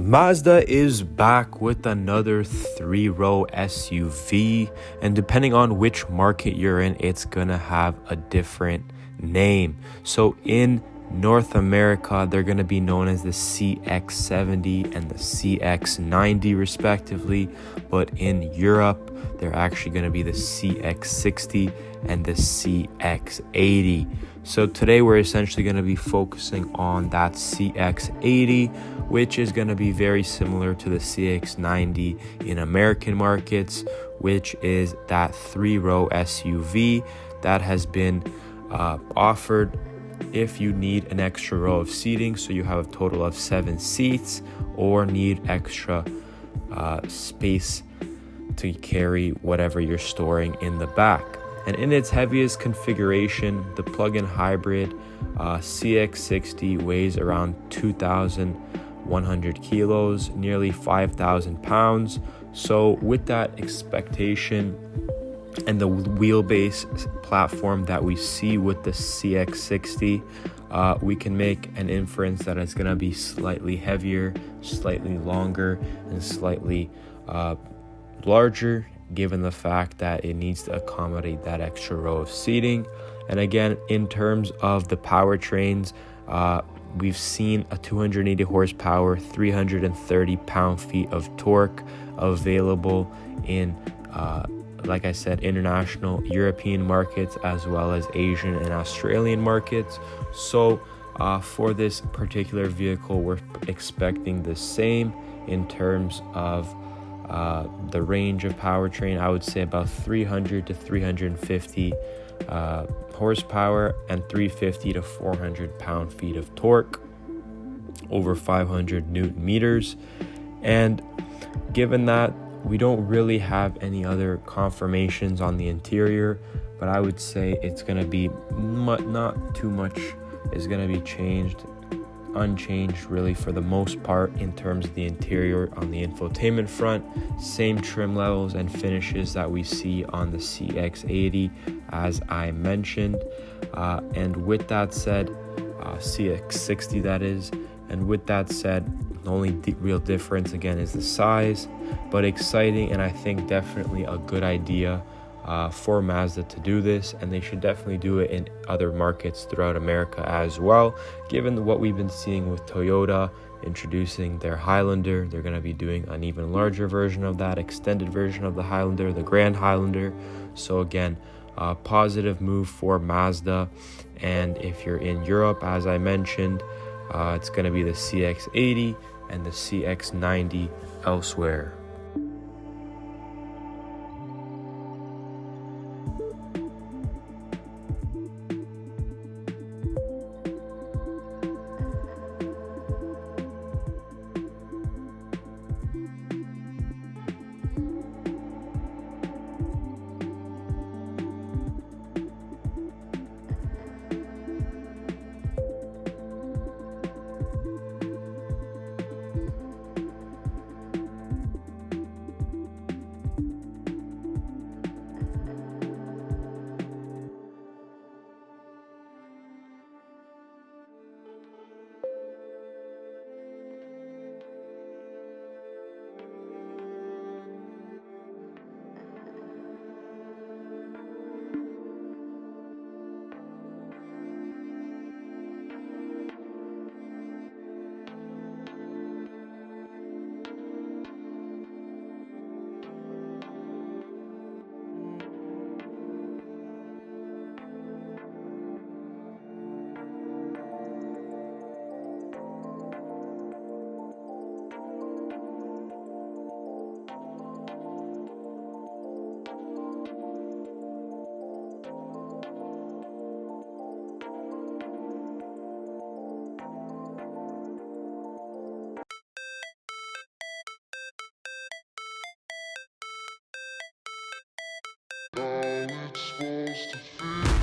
Mazda is back with another three-row SUV, and depending on which market you're in, it's gonna have a different name. So in North America, they're gonna be known as the CX70 and the CX90 respectively, but in Europe, they're actually gonna be the CX60 and the CX80. So today we're essentially going to be focusing on that CX80, which is going to be very similar to the CX90 in American markets, which is that three-row SUV that has been offered if you need an extra row of seating, so you have a total of 7 seats, or need extra space to carry whatever you're storing in the back. And in its heaviest configuration, the plug-in hybrid CX60 weighs around 2,100 kilos, nearly 5,000 pounds. So with that expectation and the wheelbase platform that we see with the CX60, we can make an inference that it's going to be slightly heavier, slightly longer, and slightly larger, given the fact that it needs to accommodate that extra row of seating. And again, in terms of the powertrains, we've seen a 280 horsepower, 330 pound-feet of torque available in, like I said, international European markets, as well as Asian and Australian markets. So for this particular vehicle, we're expecting the same in terms of the range of powertrain. I would say about 300 to 350 horsepower and 350 to 400 pound-feet of torque, over 500 newton meters. And given that we don't really have any other confirmations on the interior, but I would say it's going to be not too much is going to be unchanged really for the most part in terms of the interior. On the infotainment front, same trim levels and finishes that we see on the CX80 as I mentioned, and with that said, CX60 that is, and with that said, the only real difference again is the size, but exciting, and I think definitely a good idea for Mazda to do this, and they should definitely do it in other markets throughout America as well. Given what we've been seeing with Toyota introducing their Highlander, they're going to be doing an even larger version of that, extended version of the Highlander, the Grand Highlander. So again, a positive move for Mazda. And if you're in Europe, as I mentioned, it's going to be the CX80 and the CX90 elsewhere. How it's supposed to feel.